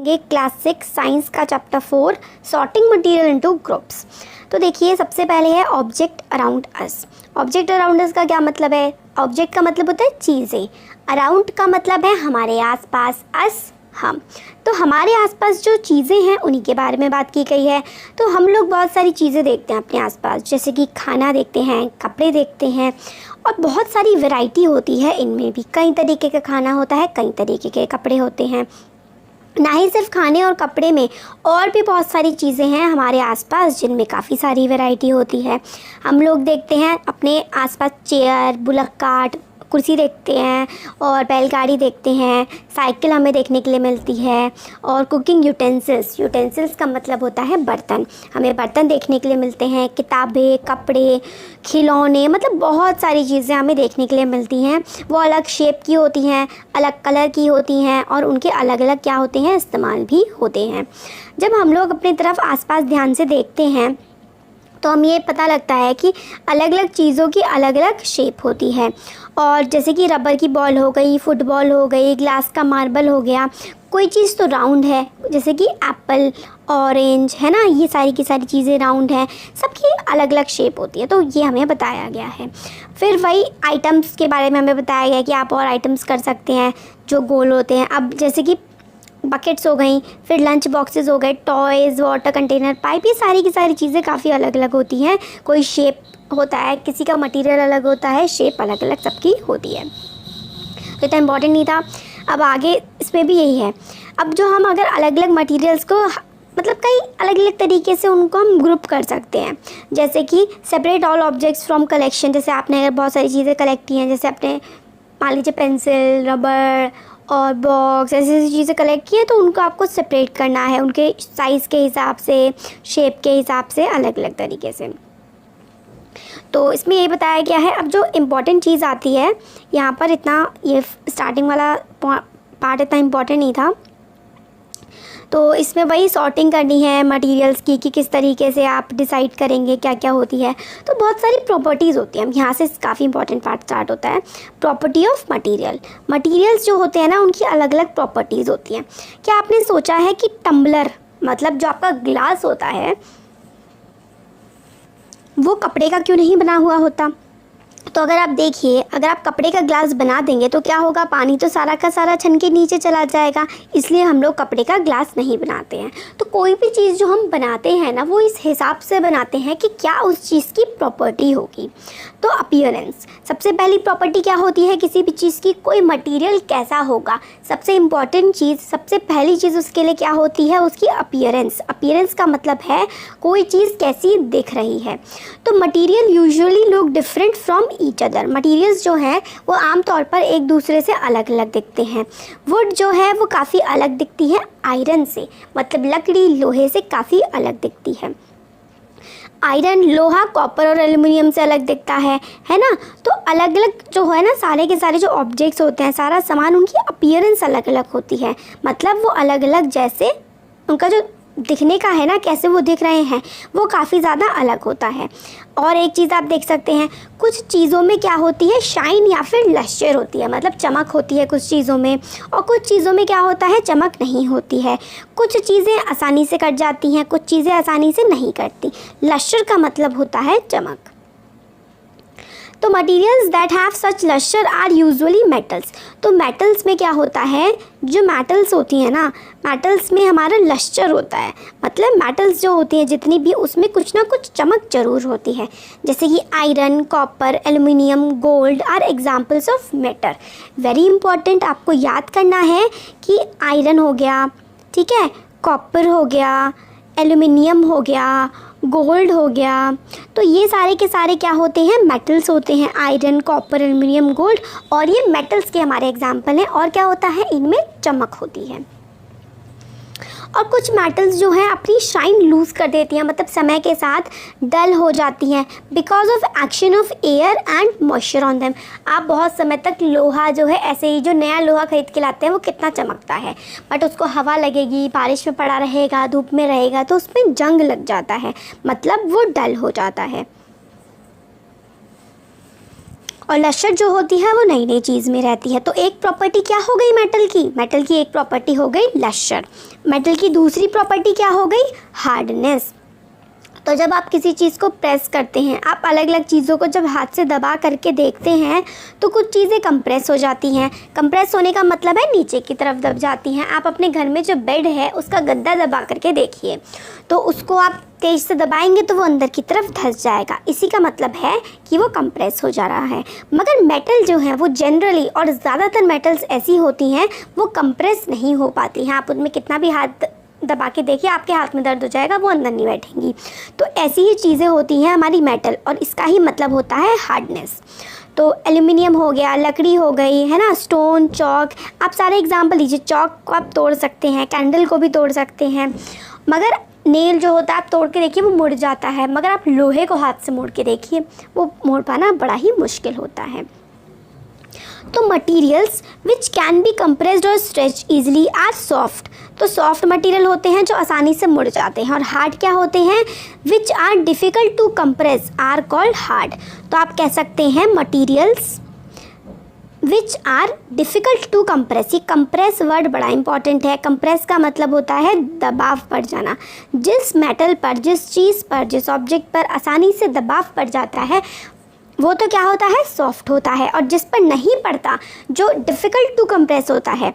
ये class 6 science का chapter 4 sorting material into groups. तो देखिए सबसे पहले है object around us. Object around us का क्या मतलब है? ऑब्जेक्ट का मतलब होता है चीज़ें, अराउंड का मतलब है हमारे आसपास, अस हम। तो हमारे आसपास जो चीज़ें हैं उन्हीं के बारे में बात की गई है। तो हम लोग बहुत सारी चीज़ें देखते हैं अपने आसपास, जैसे कि खाना देखते हैं, कपड़े देखते हैं और बहुत सारी वैरायटी होती है इनमें भी। कई तरीके का खाना होता है, कई तरीके के कपड़े होते हैं। ना ही सिर्फ खाने और कपड़े में, और भी बहुत सारी चीज़ें हैं हमारे आसपास जिनमें काफ़ी सारी वैरायटी होती है। हम लोग देखते हैं अपने आसपास चेयर, बुलक कार्ट, कुर्सी देखते हैं और बैलगाड़ी देखते हैं, साइकिल हमें देखने के लिए मिलती है और कुकिंग यूटेंसिल्स। यूटेंसिल्स का मतलब होता है बर्तन, हमें बर्तन देखने के लिए मिलते हैं। किताबें, कपड़े, खिलौने, मतलब बहुत सारी चीज़ें हमें देखने के लिए मिलती हैं। वो अलग शेप की होती हैं, अलग कलर की होती हैं और उनके अलग अलग क्या होते हैं, इस्तेमाल भी होते हैं। जब हम लोग अपनी तरफ आसपास ध्यान से देखते हैं तो हमें ये पता लगता है कि अलग अलग चीज़ों की अलग अलग शेप होती है। और जैसे कि रबर की बॉल हो गई, फुटबॉल हो गई, ग्लास का मार्बल हो गया। कोई चीज़ तो राउंड है, जैसे कि एप्पल, ऑरेंज, है ना, ये सारी की सारी चीज़ें राउंड हैं, सबकी अलग अलग शेप होती है। तो ये हमें बताया गया है। फिर वही आइटम्स के बारे में हमें बताया गया कि आप और आइटम्स कर सकते हैं जो गोल होते हैं। अब जैसे कि बकेट्स हो गई, फिर लंच बॉक्सेस हो गए, टॉयज़, वाटर कंटेनर, पाइप, ये सारी की सारी चीज़ें काफ़ी अलग अलग होती हैं। कोई शेप होता है, किसी का मटेरियल अलग होता है, शेप अलग अलग सबकी होती है। तो इतना इम्पॉर्टेंट नहीं था। अब आगे इसमें भी यही है। अब जो हम अगर अलग अलग मटेरियल्स को मतलब कई अलग अलग तरीके से उनको हम ग्रुप कर सकते हैं, जैसे कि separate all objects from collection. जैसे आपने अगर बहुत सारी चीज़ें कलेक्ट की हैं, जैसे आपने मान लीजिए पेंसिल, रबर और बॉक्स, ऐसी ऐसी चीज़ें कलेक्ट की है, तो उनको आपको सेपरेट करना है उनके साइज़ के हिसाब से, शेप के हिसाब से, अलग अलग तरीके से। तो इसमें ये बताया गया है। अब जो इम्पॉर्टेंट चीज़ आती है यहाँ पर, इतना ये स्टार्टिंग वाला पार्ट इतना इम्पॉर्टेंट नहीं था। तो इसमें वही सॉर्टिंग करनी है मटेरियल्स की कि किस तरीके से आप डिसाइड करेंगे क्या क्या होती है। तो बहुत सारी प्रॉपर्टीज़ होती हैं। यहाँ से काफ़ी इंपॉर्टेंट पार्ट स्टार्ट होता है, प्रॉपर्टी ऑफ मटेरियल। मटेरियल्स जो होते हैं ना, उनकी अलग अलग प्रॉपर्टीज़ होती हैं। क्या आपने सोचा है कि टम्बलर, मतलब जो आपका ग्लास होता है, वो कपड़े का क्यों नहीं बना हुआ होता? तो अगर आप देखिए, अगर आप कपड़े का ग्लास बना देंगे तो क्या होगा, पानी तो सारा का सारा छन के नीचे चला जाएगा। इसलिए हम लोग कपड़े का ग्लास नहीं बनाते हैं। तो कोई भी चीज़ जो हम बनाते हैं ना, वो इस हिसाब से बनाते हैं कि क्या उस चीज़ की प्रॉपर्टी होगी। तो अपीयरेंस, सबसे पहली प्रॉपर्टी क्या होती है किसी भी चीज़ की? कोई मटेरियल कैसा होगा। सबसे इम्पॉर्टेंट चीज़, सबसे पहली चीज़ उसके लिए क्या होती है? उसकी अपीयरेंस। अपीयरेंस का मतलब है कोई चीज़ कैसी दिख रही है। तो material usually look different from each other. Materials जो हैं वो आमतौर पर एक दूसरे से अलग अलग दिखते हैं। वुड जो है वो काफ़ी अलग दिखती है आयरन से, मतलब लकड़ी, लोहे से काफ़ी अलग दिखती है। आयरन, लोहा, कॉपर और एल्युमिनियम से अलग दिखता है ना। तो अलग अलग जो है ना, सारे के सारे जो ऑब्जेक्ट्स होते हैं, सारा सामान, उनकी अपीयरेंस अलग अलग होती है। मतलब वो अलग अलग, जैसे उनका जो दिखने का है ना, कैसे वो दिख रहे हैं, वो काफ़ी ज़्यादा अलग होता है। और एक चीज़ आप देख सकते हैं, कुछ चीज़ों में क्या होती है, शाइन या फिर लश्चर होती है, मतलब चमक होती है कुछ चीज़ों में, और कुछ चीज़ों में क्या होता है, चमक नहीं होती है। कुछ चीज़ें आसानी से कट जाती हैं, कुछ चीज़ें आसानी से नहीं कटती। लश्चर का मतलब होता है चमक। तो materials that have such lustre are usually metals. तो मेटल्स में क्या होता है, जो मेटल्स होती हैं ना, मेटल्स में हमारा लश्चर होता है। मतलब मेटल्स जो होती हैं जितनी भी, उसमें कुछ ना कुछ चमक जरूर होती है। जैसे कि iron, copper, aluminium, gold are examples of metal. Very important, आपको याद करना है कि आयरन हो गया, ठीक है, कॉपर हो गया, एल्युमिनियम हो गया, गोल्ड हो गया। तो ये सारे के सारे क्या होते हैं, मेटल्स होते हैं। आयरन, कॉपर, एल्युमिनियम, गोल्ड, और ये मेटल्स के हमारे एग्जाम्पल हैं। और क्या होता है, इनमें चमक होती है। और कुछ मेटल्स जो हैं अपनी शाइन लूज़ कर देती हैं, मतलब समय के साथ डल हो जाती हैं, because of action of air and moisture on them. आप बहुत समय तक लोहा जो है, ऐसे ही जो नया लोहा खरीद के लाते हैं वो कितना चमकता है, बट उसको हवा लगेगी, बारिश में पड़ा रहेगा, धूप में रहेगा, तो उसमें जंग लग जाता है, मतलब वो डल हो जाता है। और लश्कर जो होती है वो नई नई चीज़ में रहती है। तो एक प्रॉपर्टी क्या हो गई मेटल की? मेटल की एक प्रॉपर्टी हो गई लश्कर। मेटल की दूसरी प्रॉपर्टी क्या हो गई? हार्डनेस। तो जब आप किसी चीज़ को प्रेस करते हैं, आप अलग अलग चीज़ों को जब हाथ से दबा करके देखते हैं तो कुछ चीज़ें कंप्रेस हो जाती हैं। कंप्रेस होने का मतलब है नीचे की तरफ दब जाती हैं। आप अपने घर में जो बेड है उसका गद्दा दबा करके देखिए, तो उसको आप तेज से दबाएंगे तो वो अंदर की तरफ धंस जाएगा। इसी का मतलब है कि वो कंप्रेस हो जा रहा है। मगर मेटल जो है वो जनरली, और ज़्यादातर मेटल्स ऐसी होती हैं वो कंप्रेस नहीं हो पाती हैं। आप उनमें कितना भी हाथ दबा के देखिए, आपके हाथ में दर्द हो जाएगा, वो अंदर नहीं बैठेंगी। तो ऐसी ही चीज़ें होती हैं हमारी मेटल, और इसका ही मतलब होता है हार्डनेस। तो एल्यूमिनियम हो गया, लकड़ी हो गई, है ना, स्टोन, चौक, आप सारे एग्जांपल लीजिए। चौक को आप तोड़ सकते हैं, कैंडल को भी तोड़ सकते हैं, मगर नेल जो होता है आप तोड़ के देखिए वो मुड़ जाता है। मगर आप लोहे को हाथ से मोड़ के देखिए, वो मोड़ पाना बड़ा ही मुश्किल होता है। तो materials which can be compressed और स्ट्रेच ईजिली आर सॉफ्ट। तो सॉफ्ट मटेरियल होते हैं जो आसानी से मुड़ जाते हैं, और हार्ड क्या होते हैं? Which are difficult to compress are called hard. तो आप कह सकते हैं materials which are difficult to compress. ये कंप्रेस वर्ड बड़ा इंपॉर्टेंट है। कंप्रेस का मतलब होता है दबाव पड़ जाना। जिस मेटल पर, जिस चीज़ पर, जिस ऑब्जेक्ट पर आसानी से दबाव पड़ जाता है वो तो क्या होता है? सॉफ्ट होता है। और जिस पर नहीं पड़ता, जो डिफ़िकल्ट टू कंप्रेस होता है,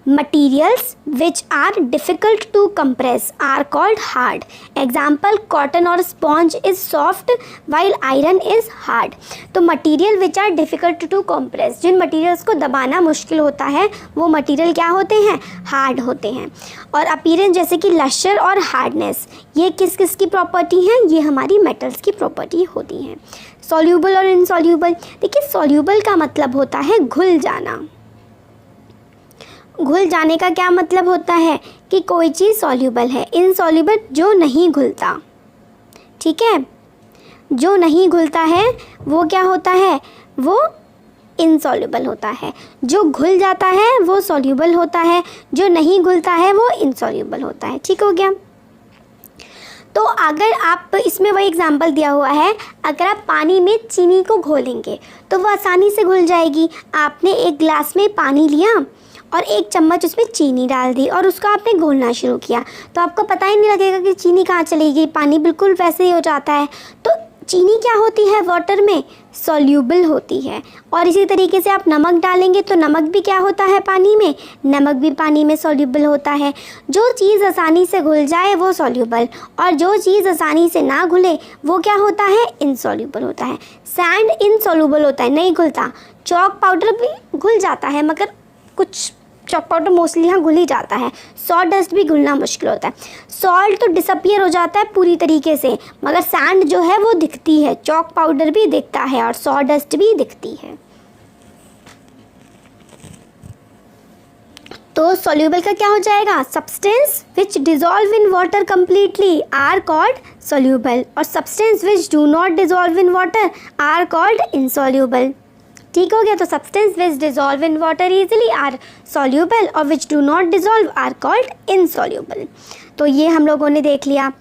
materials which are difficult to compress are called hard. Example, cotton और sponge is soft while iron is hard. तो material which are difficult to compress, जिन मटीरियल्स को दबाना मुश्किल होता है वो मटीरियल क्या होते हैं? हार्ड होते हैं। और अपीयरेंस जैसे कि लश्कर और हार्डनेस, ये किस किस की प्रॉपर्टी हैं? ये हमारी मेटल्स की प्रॉपर्टी होती हैं। सॉल्यूबल और इनसॉल्यूबल, देखिए सॉल्यूबल का मतलब होता है घुल जाना। घुल जाने का क्या मतलब होता है? कि कोई चीज़ सॉल्यूबल है। इनसॉल्यूबल जो नहीं घुलता, ठीक है, जो नहीं घुलता है वो क्या होता है? वो इनसॉल्यूबल होता है। जो घुल जाता है वो सॉल्यूबल होता है, जो नहीं घुलता है वो इनसॉल्यूबल होता है। ठीक हो गया। तो अगर आप, इसमें वही एग्जाम्पल दिया हुआ है, अगर आप पानी में चीनी को घोलेंगे तो वो आसानी से घुल जाएगी। आपने एक गिलास में पानी लिया और एक चम्मच उसमें चीनी डाल दी और उसको आपने घोलना शुरू किया, तो आपको पता ही नहीं लगेगा कि चीनी कहाँ चली गई, पानी बिल्कुल वैसे ही हो जाता है। तो चीनी क्या होती है वाटर में? सॉल्यूबल होती है। और इसी तरीके से आप नमक डालेंगे तो नमक भी क्या होता है पानी में? नमक भी पानी में सॉल्यूबल होता है। जो चीज़ आसानी से घुल जाए वो सॉल्यूबल, और जो चीज़ आसानी से ना घुले वो क्या होता है? इनसॉल्यूबल होता है। सैंड इनसॉल्यूबल होता है, नहीं घुलता। चॉक पाउडर भी घुल जाता है, मगर कुछ चॉक पाउडर मोस्टली यहाँ घुल ही जाता है। सॉल्ट डस्ट भी घुलना मुश्किल होता है। सॉल्ट तो डिसअपियर हो जाता है पूरी तरीके से, मगर सैंड जो है वो दिखती है। चॉक पाउडर भी दिखता है और सॉल्ट डस्ट भी दिखती है। तो सॉल्यूबल का क्या हो जाएगा? Substance which dissolve in water completely are called soluble, और substance which do not dissolve in water are called insoluble. ठीक हो गया। तो substance which dissolve in water easily are soluble और which do not dissolve are called insoluble. तो ये हम लोगों ने देख लिया।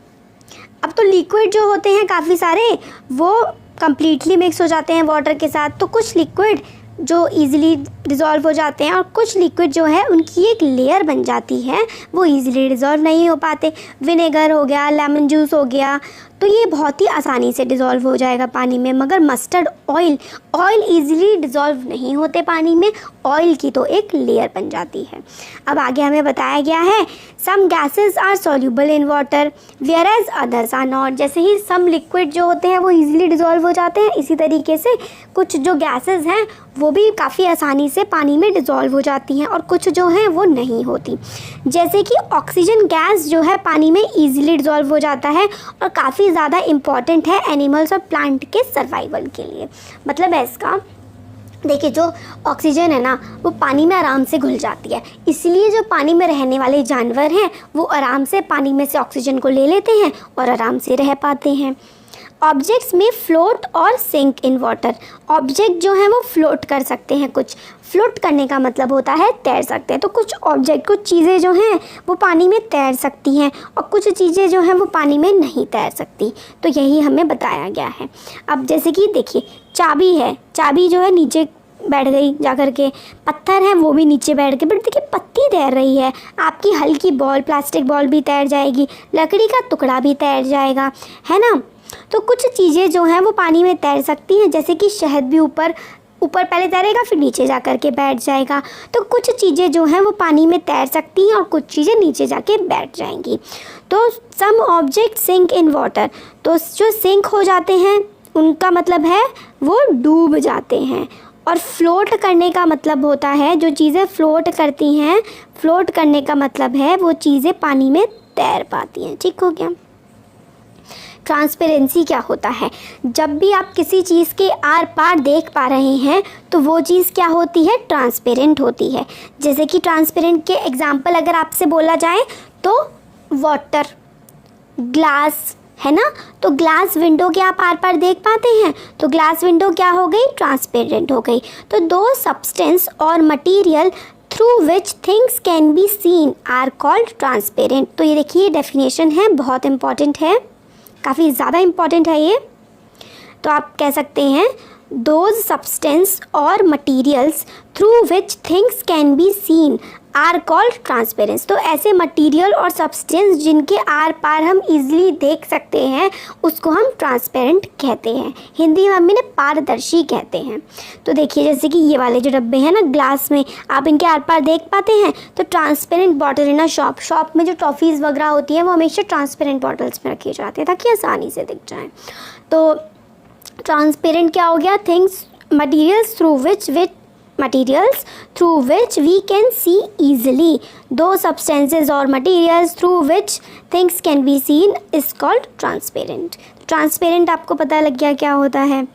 अब तो लिक्विड जो होते हैं काफ़ी सारे वो कम्प्लीटली मिक्स हो जाते हैं वाटर के साथ। तो कुछ लिक्विड जो इजीली डिज़ोल्व हो जाते हैं और कुछ लिक्विड जो है उनकी एक लेयर बन जाती है, वो इजीली डिज़ोल्व नहीं हो पाते। विनेगर हो गया, लेमन जूस हो गया, तो ये बहुत ही आसानी से डिज़ोल्व हो जाएगा पानी में। मगर मस्टर्ड ऑयल इजीली डिज़ोल्व नहीं होते पानी में, ऑयल की तो एक लेयर बन जाती है। अब आगे हमें बताया गया है some gases are soluble in water whereas others are not. जैसे ही सम लिक्विड जो होते हैं वो इजीली डिज़ोल्व हो जाते हैं, इसी तरीके से कुछ जो गैसेस हैं वो भी काफ़ी आसानी से पानी में डिज़ोल्व हो जाती हैं और कुछ जो हैं वो नहीं होती। जैसे कि ऑक्सीजन गैस जो है पानी में इजीली डिज़ोल्व हो जाता है और काफ़ी ज़्यादा इम्पॉर्टेंट है एनिमल्स और प्लांट के सर्वाइवल के लिए। मतलब है इसका, देखिए जो ऑक्सीजन है ना वो पानी में आराम से घुल जाती है, इसलिए जो पानी में रहने वाले जानवर हैं वो आराम से पानी में से ऑक्सीजन को ले लेते हैं और आराम से रह पाते हैं। ऑब्जेक्ट्स में फ्लोट और सिंक इन वाटर। ऑब्जेक्ट जो हैं वो फ्लोट कर सकते हैं, कुछ फ्लोट करने का मतलब होता है तैर सकते हैं। तो कुछ ऑब्जेक्ट, कुछ चीज़ें जो हैं वो पानी में तैर सकती हैं और कुछ चीज़ें जो हैं वो पानी में नहीं तैर सकती। तो यही हमें बताया गया है। अब जैसे कि देखिए चाबी है, चाबी जो है नीचे बैठ गई जा कर के, पत्थर है वो भी नीचे बैठ गए, बट देखिए पत्ती तैर रही है, आपकी हल्की बॉल, प्लास्टिक बॉल भी तैर जाएगी, लकड़ी का टुकड़ा भी तैर जाएगा, है ना। तो कुछ चीज़ें जो हैं वो पानी में तैर सकती हैं, जैसे कि शहद भी ऊपर पहले तैरेगा फिर नीचे जा कर के बैठ जाएगा। तो कुछ चीज़ें जो हैं वो पानी में तैर सकती हैं और कुछ चीज़ें नीचे जाके बैठ जाएंगी। तो some object sink in water, तो जो सिंक हो जाते हैं उनका मतलब है वो डूब जाते हैं। और फ्लोट करने का मतलब होता है जो चीज़ें फ्लोट करती हैं, फ्लोट करने का मतलब है वो चीज़ें पानी में तैर पाती हैं। ठीक हो गया। ट्रांसपेरेंसी क्या होता है? जब भी आप किसी चीज़ के आर पार देख पा रहे हैं तो वो चीज़ क्या होती है? ट्रांसपेरेंट होती है। जैसे कि ट्रांसपेरेंट के एग्जाम्पल अगर आपसे बोला जाए तो वाटर, ग्लास, है ना। तो ग्लास विंडो के आप आर पार देख पाते हैं, तो ग्लास विंडो क्या हो गई? ट्रांसपेरेंट हो गई। तो दो सब्सटेंस और material through which things can be seen are called transparent. तो ये देखिए डेफिनेशन है, बहुत इंपॉर्टेंट है, काफ़ी ज़्यादा इम्पॉर्टेंट है ये। तो आप कह सकते हैं दोज सब्सटेंस और materials through which things can be seen are called transparence. तो ऐसे मटीरियल और सब्सटेंस जिनके आर पार हम इजीली देख सकते हैं उसको हम ट्रांसपेरेंट कहते हैं। हिंदी में मम्मी ने पारदर्शी कहते हैं। तो देखिए जैसे कि ये वाले जो डब्बे हैं ना ग्लास में, आप इनके आर पार देख पाते हैं। तो transparent bottle in a shop में जो टॉफ़ीज़ वगैरह होती हैं वो हमेशा ट्रांसपेरेंट बॉटल्स में रखे जाते हैं ताकि आसानी से दिख जाए। तो ट्रांसपेरेंट क्या हो गया? Things, materials through which we can see easily. Those substances और materials through which things can be seen is called transparent. Transparent आपको पता लग गया क्या होता है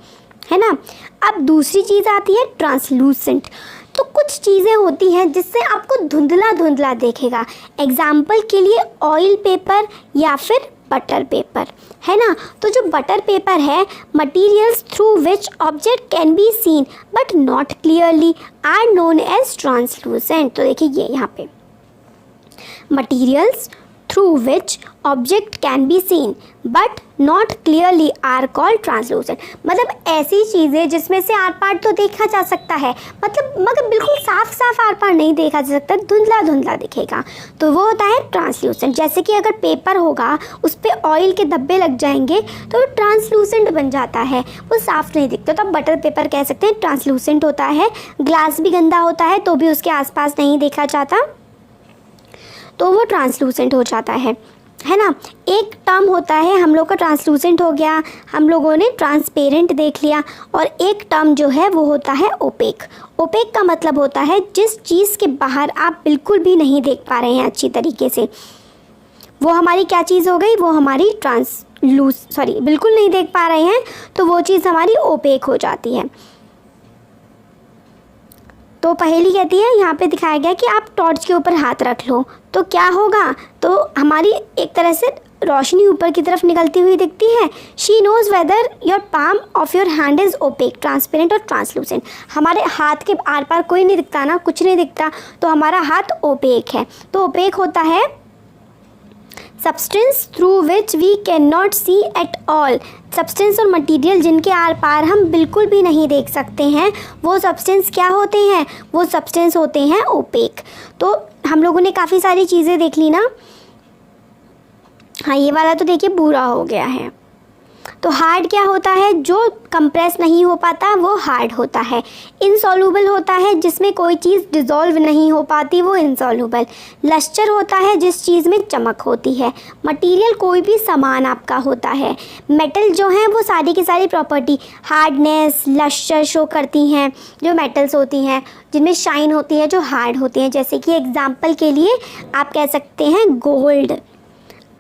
ना। अब दूसरी चीज़ आती है ट्रांसलूसेंट। तो कुछ चीज़ें होती हैं जिससे आपको धुंधला धुंधला दिखेगा। एग्जाम्पल के लिए ऑयल पेपर या फिर बटर पेपर, है ना। तो जो बटर पेपर है, materials through which object can be seen but not clearly are known as translucent. तो देखिए ये यहाँ पे materials through which object can be seen but not clearly are called translucent. मतलब ऐसी चीज़ें जिसमें से आर पार तो देखा जा सकता है, मतलब मगर बिल्कुल साफ साफ आर पार नहीं देखा जा सकता, धुंधला धुंधला दिखेगा, तो वो होता है ट्रांसलूसेंट। जैसे कि अगर पेपर होगा उस पर ऑयल के धब्बे लग जाएंगे तो वो ट्रांसलूसेंट बन जाता है, वो साफ नहीं दिखता। तो आप बटर पेपर कह सकते हैं ट्रांसलूसेंट होता है। ग्लास भी गंदा होता है तो भी उसके आसपास नहीं देखा जाता तो वो ट्रांसलूसेंट हो जाता है ना। एक टर्म होता है हम लोग का ट्रांसलूसेंट हो गया, हम लोगों ने ट्रांसपेरेंट देख लिया। और एक टर्म जो है वो होता है ओपेक। ओपेक का मतलब होता है जिस चीज़ के बाहर आप बिल्कुल भी नहीं देख पा रहे हैं अच्छी तरीके से, वो हमारी क्या चीज़ हो गई? वो हमारी बिल्कुल नहीं देख पा रहे हैं तो वो चीज़ हमारी ओपेक हो जाती है। तो पहेली कहती है, यहाँ पे दिखाया गया कि आप टॉर्च के ऊपर हाथ रख लो तो क्या होगा? तो हमारी एक तरह से रोशनी ऊपर की तरफ निकलती हुई दिखती है। She knows whether your palm of your hand is opaque, transparent और ट्रांसलूसेंट। हमारे हाथ के आर पार कोई नहीं दिखता ना, कुछ नहीं दिखता, तो हमारा हाथ ओपेक है। तो ओपेक होता है substance through which we can not see at all. Substance और मटेरियल जिनके आर पार हम बिल्कुल भी नहीं देख सकते हैं वो सब्सटेंस क्या होते हैं? वो सब्सटेंस होते हैं ओपेक। तो हम लोगों ने काफ़ी सारी चीज़ें देख ली ना। हाँ ये वाला तो देखिए पूरा हो गया है। तो हार्ड क्या होता है? जो कंप्रेस नहीं हो पाता वो हार्ड होता है। इनसॉल्यूबल होता है जिसमें कोई चीज़ डिज़ोल्व नहीं हो पाती, वो इनसॉल्यूबल। लस्टर होता है जिस चीज़ में चमक होती है। मटेरियल कोई भी सामान आपका होता है। मेटल जो है वो सारी की सारी प्रॉपर्टी हार्डनेस, लस्टर शो करती हैं जो मेटल्स होती हैं, जिनमें शाइन होती है, जो हार्ड होती हैं। जैसे कि एग्जाम्पल के लिए आप कह सकते हैं गोल्ड,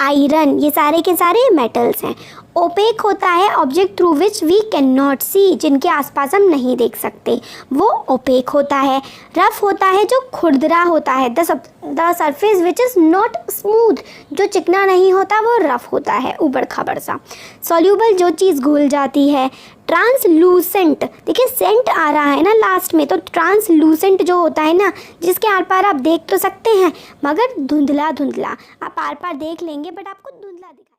आयरन, ये सारे के सारे मेटल्स हैं। ओपेक होता है object through which we can not see, जिनके आसपास हम नहीं देख सकते, वो ओपेक होता है। रफ होता है जो खुरदरा होता है। The surface which is not smooth, जो चिकना नहीं होता वो रफ होता है, ऊबड़ खाबड़ सा। सॉल्यूबल जो चीज़ घुल जाती है। ट्रांसलूसेंट, देखिए सेंट आ रहा है ना लास्ट में, तो ट्रांसलूसेंट जो होता है ना जिसके आर पार आप देख तो सकते हैं मगर धुंधला धुंधला, आप आर पार देख लेंगे बट आप